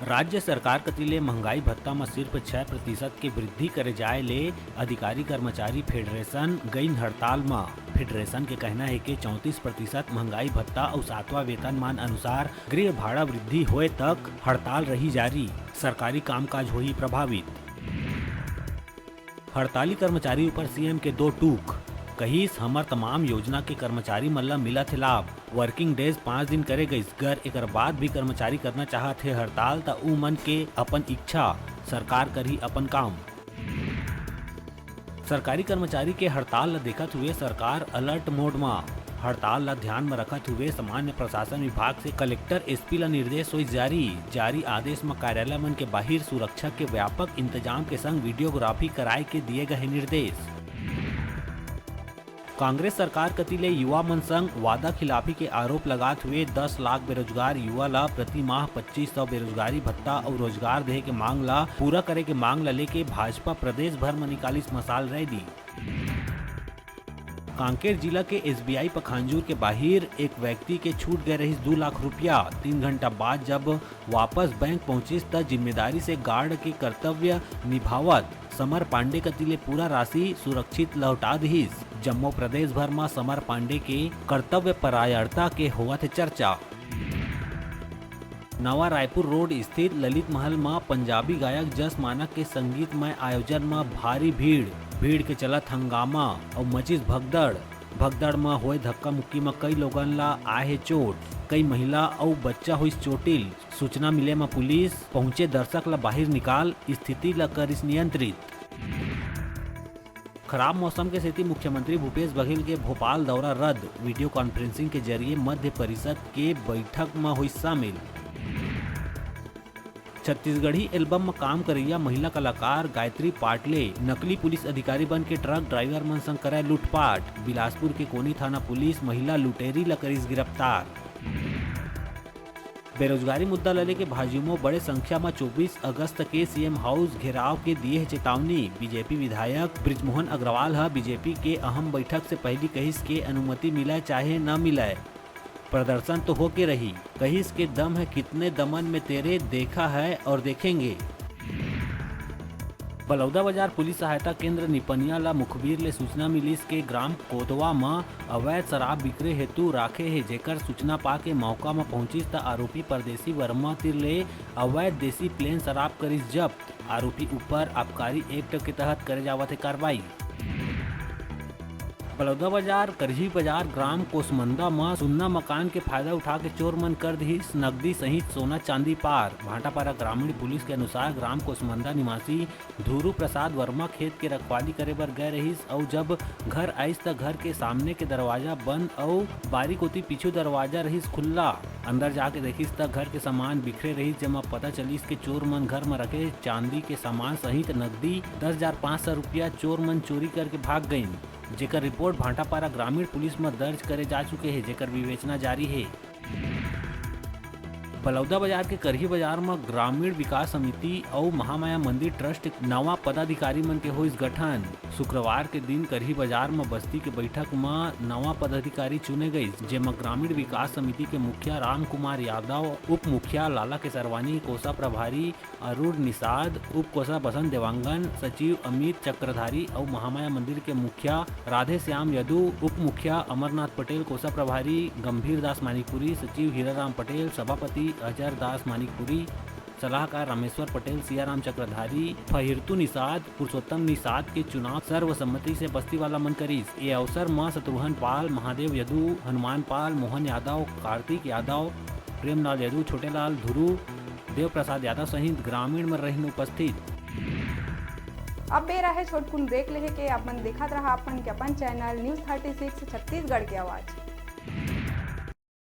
राज्य सरकार कतिले महंगाई भत्ता में सिर्फ 6% के वृद्धि करे जाए ले अधिकारी कर्मचारी फेडरेशन गई हड़ताल में। फेडरेशन के कहना है कि 34% महंगाई भत्ता और 7वां वेतनमान अनुसार गृह भाड़ा वृद्धि होए तक हड़ताल रही जारी, सरकारी कामकाज हुई प्रभावित। हड़ताली कर्मचारी ऊपर सीएम के 2 टूक, कहिस हमर तमाम योजना के कर्मचारी मन ला मिलत है लाभ। वर्किंग डेज 5 दिन करे गईस, गर एकर बाद भी कर्मचारी करना चाहत है हड़ताल त उ मन के अपन इच्छा, सरकार करी अपन काम। सरकारी कर्मचारी के हड़ताल ला देखत हुए सरकार अलर्ट मोड में। हड़ताल ला ध्यान में रखत हुए सामान्य प्रशासन विभाग से कलेक्टर एसपी ला निर्देश हुई जारी आदेश में कार्यालय मन के बाहर सुरक्षा के व्यापक इंतजाम के संग वीडियोग्राफी कराए के दिए गए निर्देश। कांग्रेस सरकार कतिले युवा मन संग वादा खिलाफी के आरोप लगात हुए 10 लाख बेरोजगार युवा ला प्रति माह 2500 बेरोजगारी भत्ता और रोजगार दे के मांग ला पूरा करे के मांग ला लेके भाजपा प्रदेश भर में निकालिस मसाल रैली। कांकेर जिला के एसबीआई पखांजूर के बाहर एक व्यक्ति के छूट गए रही 2 लाख रुपया। 3 घंटा बाद जब वापस बैंक पहुंचिस त जिम्मेदारी से गार्ड के कर्तव्य निभावत समर पांडे कतिले पूरा राशि सुरक्षित लौटा दीस। जम्मू प्रदेश भर में समर पांडे के कर्तव्य परायणता के होवत है चर्चा। नवा रायपुर रोड स्थित ललित महल में पंजाबी गायक जस मानक के संगीतमय आयोजन में भारी भीड़ के चलत हंगामा और मचिस भगदड़ में हुए धक्का मुक्की में कई लोगन ला आए चोट, कई महिला और बच्चा हुई चोटिल। सूचना मिले में पुलिस पहुंचे दर्शक ला बाहर निकाल स्थिति ला करिस नियंत्रित। खराब मौसम के स्थिति मुख्यमंत्री भूपेश बघेल के भोपाल दौरा रद्द, वीडियो कॉन्फ्रेंसिंग के जरिए मध्य परिषद के बैठक में हुई शामिल। छत्तीसगढ़ी एल्बम में काम करिया महिला कलाकार गायत्री पाटले नकली पुलिस अधिकारी बन के ट्रक ड्राइवर मन संग करे लूटपाट। बिलासपुर के कोनी थाना पुलिस महिला लुटेरी ला करिस गिरफ्तार। बेरोजगारी मुद्दा लले के भाजयुमो बड़े संख्या में 24 अगस्त के सीएम हाउस घेराव के दिए है चेतावनी। बीजेपी विधायक बृजमोहन अग्रवाल है बीजेपी के अहम बैठक से पहली कहिस के अनुमति मिले चाहे न मिले प्रदर्शन तो होके रही। कहिस के दम है कितने दमन में तेरे, देखा है और देखेंगे। बलौदाबाजार पुलिस सहायता केंद्र निपनिया ला मुखबिर ले सूचना मिलिस के ग्राम कोतवा में अवैध शराब बिक्रे हेतु राखे है, जेकर सूचना पाके मौका में पहुंचिस त आरोपी परदेसी वर्मा तिर ले अवैध देसी प्लेन शराब करिस जब्त। आरोपी ऊपर आबकारी एक्ट के तहत करे जावत है कार्रवाई। बलौदाबाजार करही बाजार ग्राम कोसमंदा में सुन्ना मकान के फायदा उठा के चोर मन कर दी नकदी सहित सोना चांदी पार। भाटापारा ग्रामीण पुलिस के अनुसार ग्राम कोसमंदा निवासी धुरू प्रसाद वर्मा खेत के रखवाली करे बर गए रहीस और जब घर आईस त घर के सामने के दरवाजा बंद और बारी कोती पीछू दरवाजा रहीस खुल्ला। अंदर जाके देखिस त घर के सामान बिखरे रहीस, जमा पता चलिस के चोर मन घर में रखे चांदी के सामान सहित नकदी 10,500 रुपया चोर मन चोरी करके भाग गयी, जेकर रिपोर्ट भाटापारा ग्रामीण पुलिस में दर्ज करे जा चुके हैं, जेकर विवेचना जारी है। बलौदाबाजार के करही बाजार में ग्रामीण विकास समिति और महामाया मंदिर ट्रस्ट नवा पदाधिकारी मन के हुई गठन। शुक्रवार के दिन करही बाजार में बस्ती के बैठक में नवा पदाधिकारी चुने गई, जेमा ग्रामीण विकास समिति के मुखिया राम कुमार यादव, उप मुखिया लाला केसरवानी, कोषा प्रभारी अरुण निषाद, उप कोषा बसंत देवांगन, सचिव अमित चक्रधारी और महामाया मंदिर के मुखिया राधे श्याम यदु, उप मुखिया अमरनाथ पटेल, कोषा प्रभारी गंभीर दास मानिकपुरी, सचिव हीराराम पटेल, सभापति अजर दास मानिकपुरी, सलाहकार रामेश्वर पटेल, सियाराम चक्रधारी, फहिरतु निषाद, पुरुषोत्तम निषाद के चुनाव सर्वसम्मति से बस्ती वाला मन करीस। ये अवसर में शत्रुघ्न पाल, महादेव यदु, हनुमान पाल, मोहन यादव, कार्तिक यादव, प्रेमलाल यदु, छोटेलाल धुरू, देव प्रसाद यादव सहित ग्रामीण में रहने उपस्थित। अब बेरा है छोटकुन देख ले के अपन देखत रहा अपन के अपन चैनल न्यूज़ 36 छत्तीसगढ़ की आवाज।